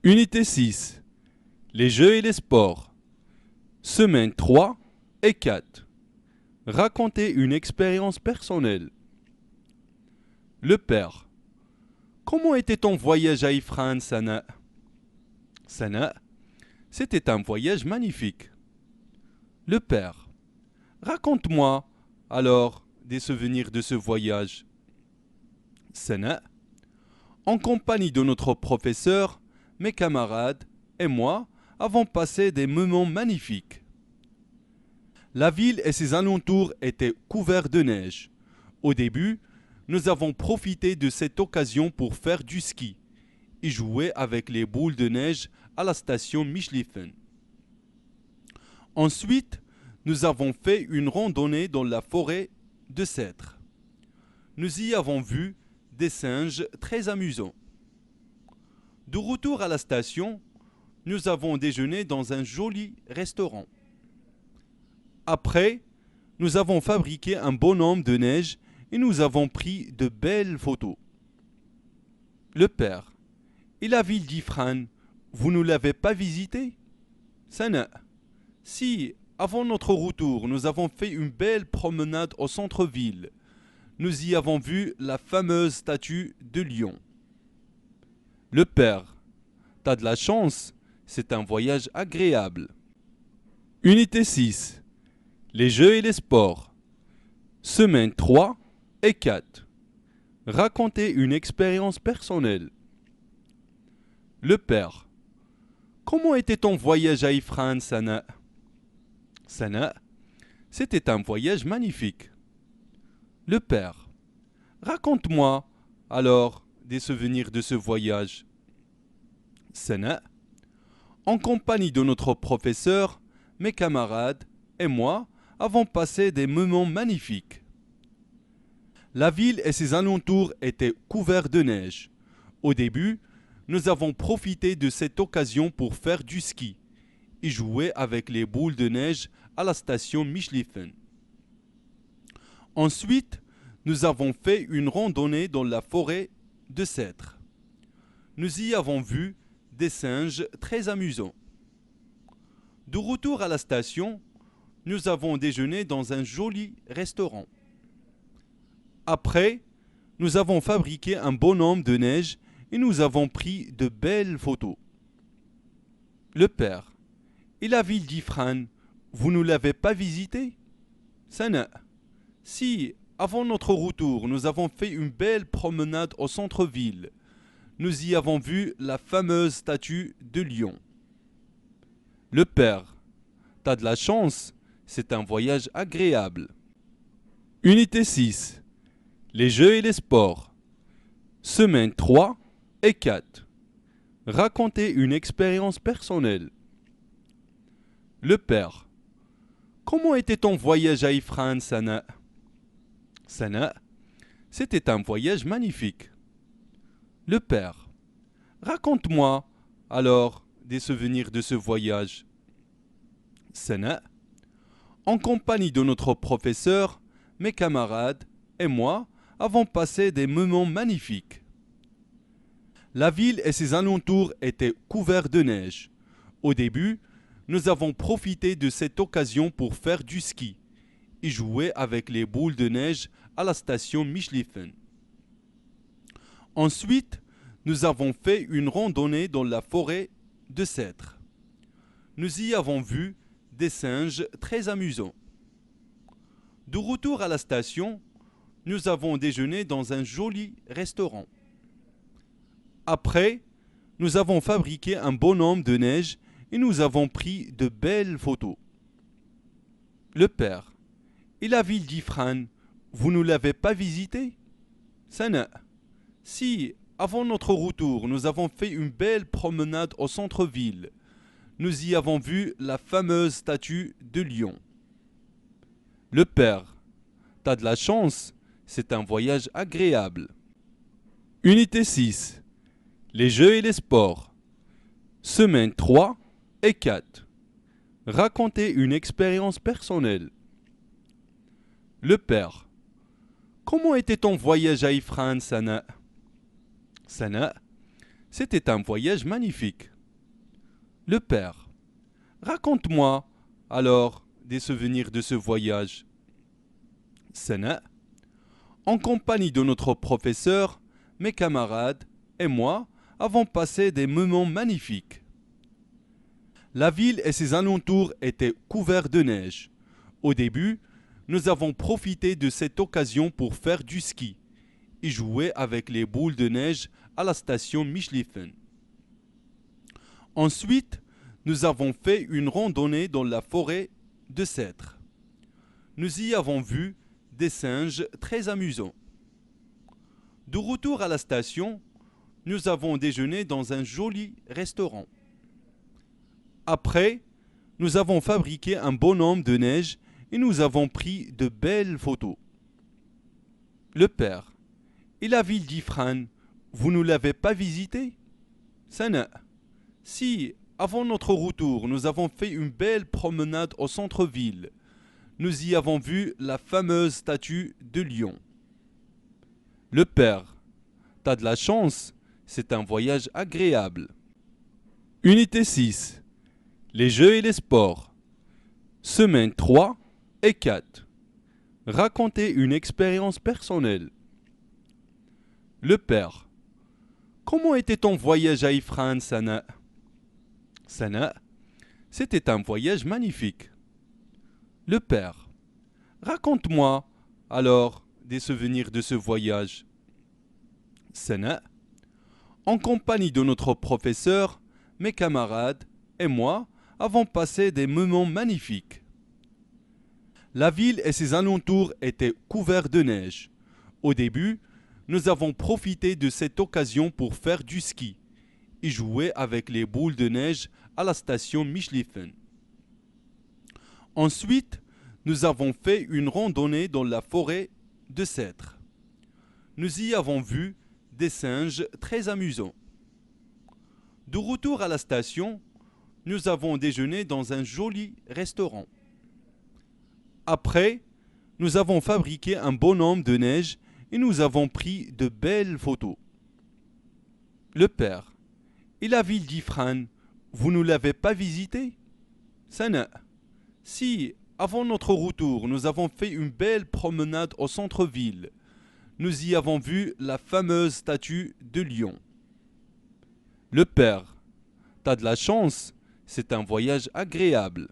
Unité 6. Les jeux et les sports. Semaine 3 et 4. Racontez une expérience personnelle. Le père. Comment était ton voyage à Ifrane, Sana? Sana, c'était un voyage magnifique. Le père. Raconte-moi, alors, des souvenirs de ce voyage. Sana. En compagnie de notre professeur, mes camarades et moi avons passé des moments magnifiques. La ville et ses alentours étaient couverts de neige. Au début, nous avons profité de cette occasion pour faire du ski et jouer avec les boules de neige à la station Michlifen. Ensuite, nous avons fait une randonnée dans la forêt de cèdres. Nous y avons vu des singes très amusants. De retour à la station, nous avons déjeuné dans un joli restaurant. Après, nous avons fabriqué un bonhomme de neige et nous avons pris de belles photos. Le père. Et la ville d'Ifrane, vous ne l'avez pas visitée? Sana. Si, avant notre retour, nous avons fait une belle promenade au centre-ville. Nous y avons vu la fameuse statue de lion. Le père. T'as de la chance, c'est un voyage agréable. Unité 6. Les jeux et les sports. Semaine 3 et 4. Racontez une expérience personnelle. Le père. Comment était ton voyage à Ifrane, Sana? Sana, c'était un voyage magnifique. Le père. Raconte-moi, alors, des souvenirs de ce voyage. Sana. En compagnie de notre professeur, mes camarades et moi avons passé des moments magnifiques. La ville et ses alentours étaient couverts de neige. Au début, nous avons profité de cette occasion pour faire du ski et jouer avec les boules de neige à la station Michlifen. Ensuite, nous avons fait une randonnée dans la forêt de cèdres. Nous y avons vu des singes très amusants. De retour à la station, nous avons déjeuné dans un joli restaurant. Après, nous avons fabriqué un bonhomme de neige et nous avons pris de belles photos. Le père. Et la ville d'Ifrane, vous ne l'avez pas visitée? Sana. Si, avant notre retour, nous avons fait une belle promenade au centre-ville. Nous y avons vu la fameuse statue de lion. Le père. T'as de la chance, c'est un voyage agréable. Unité 6. Les jeux et les sports. Semaine 3 et 4. Racontez une expérience personnelle. Le père. Comment était ton voyage à Ifrane, Sana? Sana, c'était un voyage magnifique. Le père. Raconte-moi, alors, des souvenirs de ce voyage. Sana. En compagnie de notre professeur, mes camarades et moi avons passé des moments magnifiques. La ville et ses alentours étaient couverts de neige. Au début, nous avons profité de cette occasion pour faire du ski et jouer avec les boules de neige à la station Michlifen. Ensuite, nous avons fait une randonnée dans la forêt de cèdres. Nous y avons vu des singes très amusants. De retour à la station, nous avons déjeuné dans un joli restaurant. Après, nous avons fabriqué un bonhomme de neige et nous avons pris de belles photos. Le père. Et la ville d'Ifrane, vous ne l'avez pas visitée? Sana. Si, avant notre retour, nous avons fait une belle promenade au centre-ville. Nous y avons vu la fameuse statue de lion. Le père. T'as de la chance, c'est un voyage agréable. Unité 6. Les jeux et les sports. Semaine 3 et 4. Racontez une expérience personnelle. Le père. Comment était ton voyage à Ifrane, Sana? Sana, c'était un voyage magnifique. Le père. Raconte-moi, alors, des souvenirs de ce voyage. Sana, en compagnie de notre professeur, mes camarades et moi avons passé des moments magnifiques. La ville et ses alentours étaient couverts de neige. Au début, nous avons profité de cette occasion pour faire du ski et jouer avec les boules de neige à la station Michlifen. Ensuite, nous avons fait une randonnée dans la forêt de cèdres. Nous y avons vu des singes très amusants. De retour à la station, nous avons déjeuné dans un joli restaurant. Après, nous avons fabriqué un bonhomme de neige et nous avons pris de belles photos. Le père. Et la ville d'Ifrane, vous ne l'avez pas visitée? Sana. Si, avant notre retour, nous avons fait une belle promenade au centre-ville. Nous y avons vu la fameuse statue de lion. Le père. T'as de la chance, c'est un voyage agréable. Unité 6. Les jeux et les sports. Semaine 3 et 4. Racontez une expérience personnelle. Le père. Comment était ton voyage à Ifrane, Sana? Sana, c'était un voyage magnifique. Le père. Raconte-moi, alors, des souvenirs de ce voyage. Sana, en compagnie de notre professeur, mes camarades et moi avons passé des moments magnifiques. La ville et ses alentours étaient couverts de neige. Au début, nous avons profité de cette occasion pour faire du ski et jouer avec les boules de neige à la station Michlifen. Ensuite, nous avons fait une randonnée dans la forêt de cèdres. Nous y avons vu des singes très amusants. De retour à la station, nous avons déjeuné dans un joli restaurant. Après, nous avons fabriqué un bonhomme de neige et nous avons pris de belles photos. Le père. Et la ville d'Ifrane, vous ne l'avez pas visitée? Sana. Si, avant notre retour, nous avons fait une belle promenade au centre-ville. Nous y avons vu la fameuse statue de lion. Le père. T'as de la chance, c'est un voyage agréable.